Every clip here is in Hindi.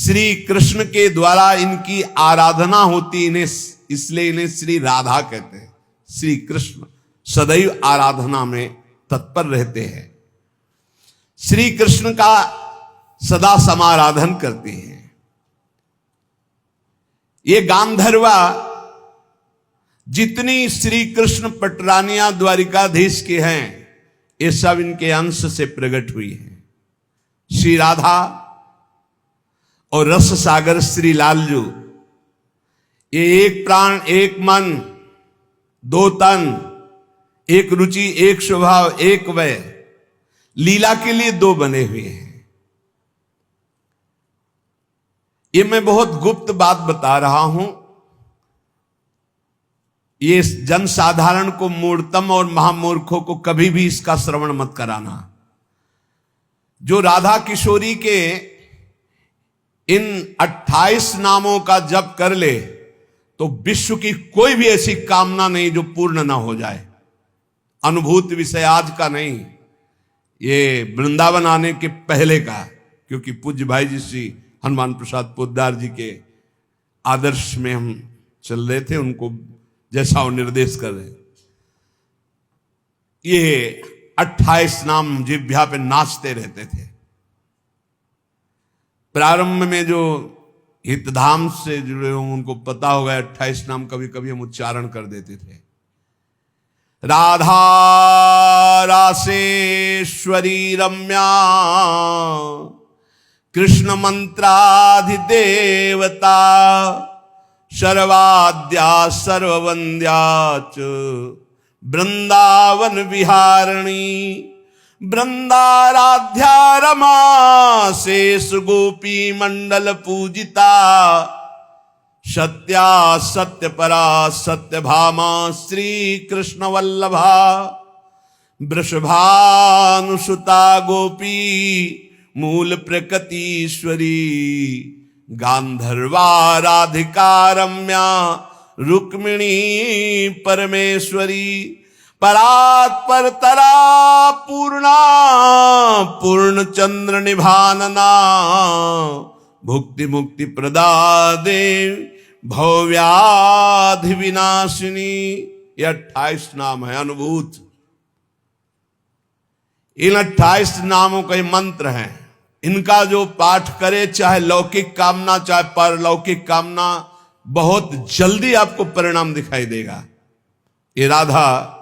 श्री कृष्ण के द्वारा इनकी आराधना होती, इन्हें इसलिए इन्हें श्री राधा कहते हैं। श्री कृष्ण सदैव आराधना में तत्पर रहते हैं, श्री कृष्ण का सदा समाराधन करते हैं। ये गांधर्वा जितनी श्री कृष्ण पटरानिया द्वारिकाधीश के हैं, ये सब इनके अंश से प्रकट हुई हैं। श्री राधा और रस सागर श्री लालजू, ये एक प्राण एक मन दो तन, एक रुचि एक स्वभाव एक वय, लीला के लिए दो बने हुए हैं। ये मैं बहुत गुप्त बात बता रहा हूं, ये जनसाधारण को, मूर्तम और महामूर्खों को कभी भी इसका श्रवण मत कराना। जो राधा किशोरी के इन 28 नामों का जप कर ले तो विश्व की कोई भी ऐसी कामना नहीं जो पूर्ण ना हो जाए। अनुभूत विषय आज का नहीं, ये वृंदावन आने के पहले का, क्योंकि पूज्य भाई जी श्री हनुमान प्रसाद पोद्दार जी के आदर्श में हम चल रहे थे, उनको जैसा वो निर्देश कर रहे। ये 28 नाम जिह्वा पे नाचते रहते थे। प्रारंभ में जो हितधाम से जुड़े हों उनको पता होगा, 28 नाम कभी कभी हम उच्चारण कर देते थे। राधा रासेश्वरी रम्या कृष्ण मंत्राधिदेवता सर्वाद्या सर्ववंद्या च वृंदावन विहारिणी वृंदाराध्या रमा शेष गोपी मंडल पूजिता सत्या सत्यपरा सत्यभामा श्री कृष्ण वल्लभा वृषभानुसुता गोपी मूल प्रकृतीश्वरी गांधर्वा राधिका रम्या रुक्मिणी परमेश्वरी परात्पर तरा पूर्णा पूर्ण चंद्र निभानना भुक्ति मुक्ति प्रदा देव भव्याधि विनाशिनी। ये 28 नाम है अनुभूत। इन 28 नामों का मंत्र है। इनका जो पाठ करे, चाहे लौकिक कामना चाहे परलौकिक कामना, बहुत जल्दी आपको परिणाम दिखाई देगा। ये राधा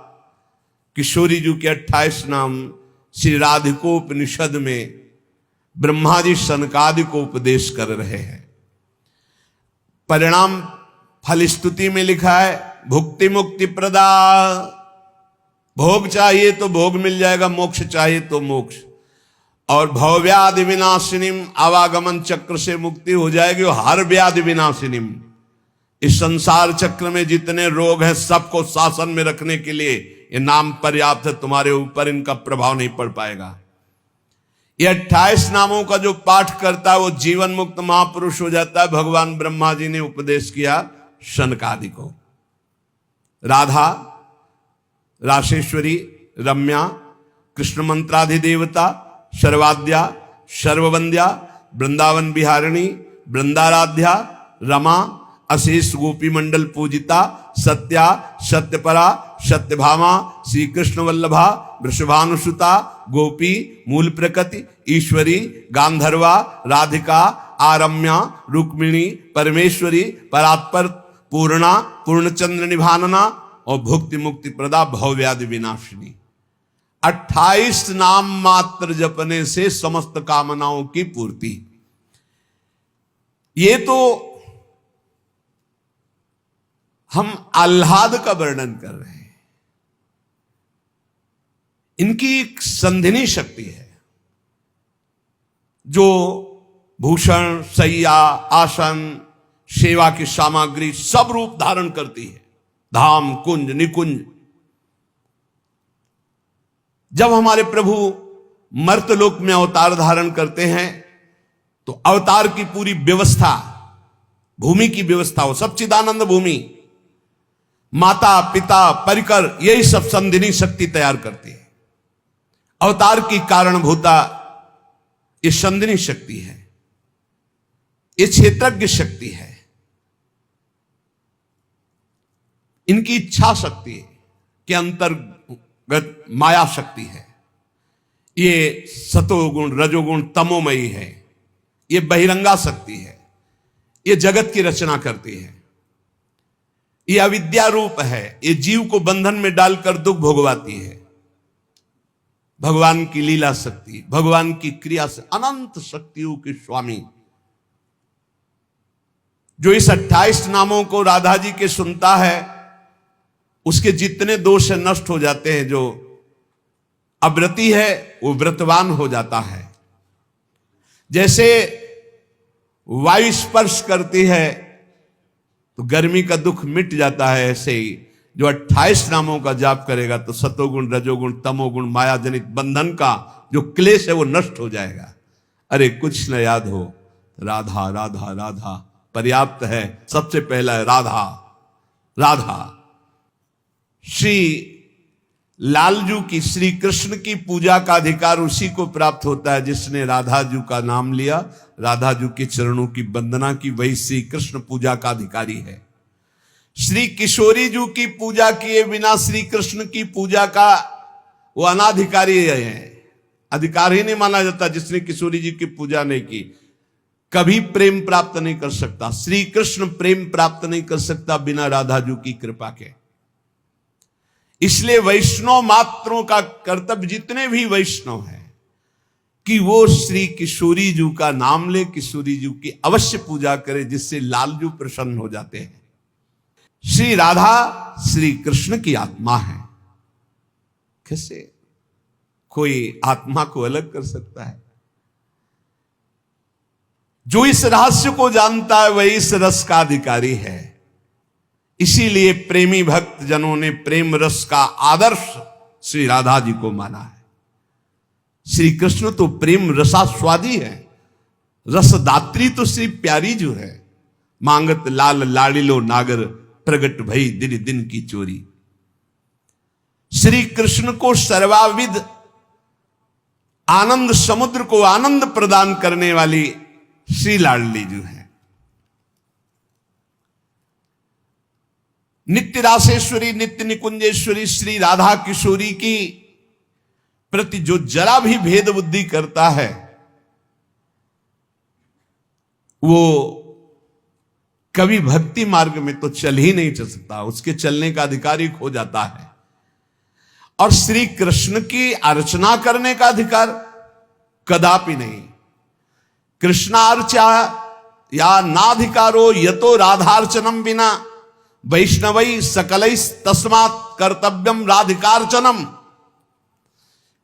किशोरी जी के 28 नाम श्री राधिकोपनिषद में ब्रह्मा जी सनकादि को उपदेश कर रहे हैं। परिणाम फल स्तुति में लिखा है भुक्ति मुक्ति प्रदा। भोग चाहिए तो भोग मिल जाएगा, मोक्ष चाहिए तो मोक्ष, और भवव्याधि विनाशिनीम, आवागमन चक्र से मुक्ति हो जाएगी। और हर व्याधि विनाशिनीम, इस संसार चक्र में जितने रोग हैं सबको शासन में रखने के लिए ये नाम पर्याप्त है। तुम्हारे ऊपर इनका प्रभाव नहीं पड़ पाएगा। ये 28 नामों का जो पाठ करता है वो जीवन मुक्त महापुरुष हो जाता है। भगवान ब्रह्मा जी ने उपदेश किया शनकादि को। राधा रासेश्वरी रम्या कृष्ण मंत्राधिदेवता सर्वाद्या सर्ववंद्या वृंदावन विहारिणी वृंदाराध्या रमा अशेष गोपी मंडल पूजिता सत्या सत्यपरा सत्यभामा श्री कृष्ण वल्लभा वृषभानुसुता गोपी मूल प्रकृति ईश्वरी गांधर्वा राधिका आरम्या रुक्मिणी परमेश्वरी परात्पर पूर्णा पूर्णचंद्र निभानना और भुक्ति मुक्ति प्रदा भवव्याधि विनाशिनी। 28 नाम मात्र जपने से समस्त कामनाओं की पूर्ति। ये तो हम आह्लाद का वर्णन कर रहे हैं। इनकी एक संधिनी शक्ति है जो भूषण शैया आसन सेवा की सामग्री सब रूप धारण करती है। धाम कुंज निकुंज। जब हमारे प्रभु मर्तलोक में अवतार धारण करते हैं तो अवतार की पूरी व्यवस्था, भूमि की व्यवस्था हो, सच्चिदानंद भूमि, माता पिता परिकर, यही सब संधिनी शक्ति तैयार करती है। अवतार की कारणभूता ये संधिनी शक्ति है। ये क्षेत्रज्ञ शक्ति है, इनकी इच्छा शक्ति के अंतर्गत माया शक्ति है। ये सतोगुण रजोगुण तमोमयी है, ये बहिरंगा शक्ति है, ये जगत की रचना करती है, ये अविद्या रूप है, ये जीव को बंधन में डालकर दुख भोगवाती है। भगवान की लीला शक्ति, भगवान की क्रिया से अनंत शक्तियों के स्वामी, जो इस 28 नामों को राधा जी के सुनता है, उसके जितने दोष नष्ट हो जाते हैं। जो अव्रती है वो व्रतवान हो जाता है। जैसे वायु स्पर्श करती है तो गर्मी का दुख मिट जाता है, ऐसे ही जो 28 नामों का जाप करेगा तो सतोगुण रजोगुण तमोगुण माया जनित बंधन का जो क्लेश है वो नष्ट हो जाएगा। अरे कुछ न याद हो, राधा राधा राधा पर्याप्त है। सबसे पहला है राधा राधा। श्री लालजू की, श्री कृष्ण की पूजा का अधिकार उसी को प्राप्त होता है जिसने राधा जू का नाम लिया, राधा जू के चरणों की वंदना की, वही श्री कृष्ण पूजा का अधिकारी है। श्री किशोरी जू की पूजा किए बिना श्री कृष्ण की पूजा का वो अनाधिकारी है, अधिकार ही नहीं माना जाता। जिसने किशोरी जी की पूजा नहीं की कभी प्रेम प्राप्त नहीं कर सकता। श्री कृष्ण प्रेम प्राप्त नहीं कर सकता बिना राधा जू की कृपा के। इसलिए वैष्णव मात्रों का कर्तव्य, जितने भी वैष्णव हैं, कि वो श्री किशोरी जू का नाम ले, किशोरी जू की अवश्य पूजा करे, जिससे लालजू प्रसन्न हो जाते हैं। श्री राधा श्री कृष्ण की आत्मा है। कैसे कोई आत्मा को अलग कर सकता है? जो इस रहस्य को जानता है वही इस रस का अधिकारी है। इसीलिए प्रेमी भक्त जनों ने प्रेम रस का आदर्श श्री राधा जी को माना है। श्री कृष्ण तो प्रेम रसास्वादी है, रसदात्री तो श्री प्यारी जो है। मांगत लाल लाड़िलो नागर, प्रगट भई दिन दिन की चोरी। श्री कृष्ण को सर्वाविद आनंद समुद्र को आनंद प्रदान करने वाली श्री लाडली जो है। नित्य रासेश्वरी नित्य निकुंजेश्वरी श्री राधा किशोरी की प्रति जो जरा भी भेद बुद्धि करता है वो कभी भक्ति मार्ग में तो चल ही नहीं चल सकता, उसके चलने का अधिकारी खो जाता है। और श्री कृष्ण की अर्चना करने का अधिकार कदापि नहीं। कृष्णार्चा या नाधिकारो यतो राधार्चनम बिना वैष्णवै सकलै तस्मात् कर्तव्यम राधिकार्चनम।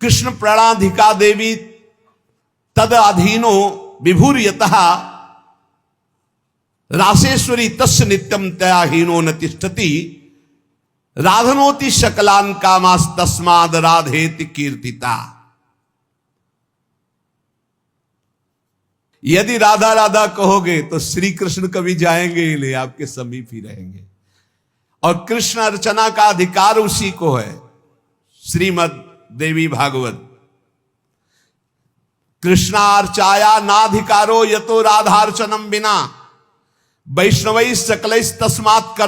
कृष्ण प्रणाधिका देवी तद अधीनो विभूर्यतः रासेश्वरी तस्य नित्यम तया हीनो न तिष्ठति। राधनोति शकलान कामास तस्माद राधेति कीर्तिता। यदि राधा राधा कहोगे तो श्री कृष्ण कभी जाएंगे ही नहीं, आपके समीप ही रहेंगे। और कृष्ण अर्चना का अधिकार उसी को है। श्रीमद देवी भागवत, कृष्णार्चाया नाधिकारो यतो राधार्चनम बिना वैष्णवै सकलै तस्मात् कर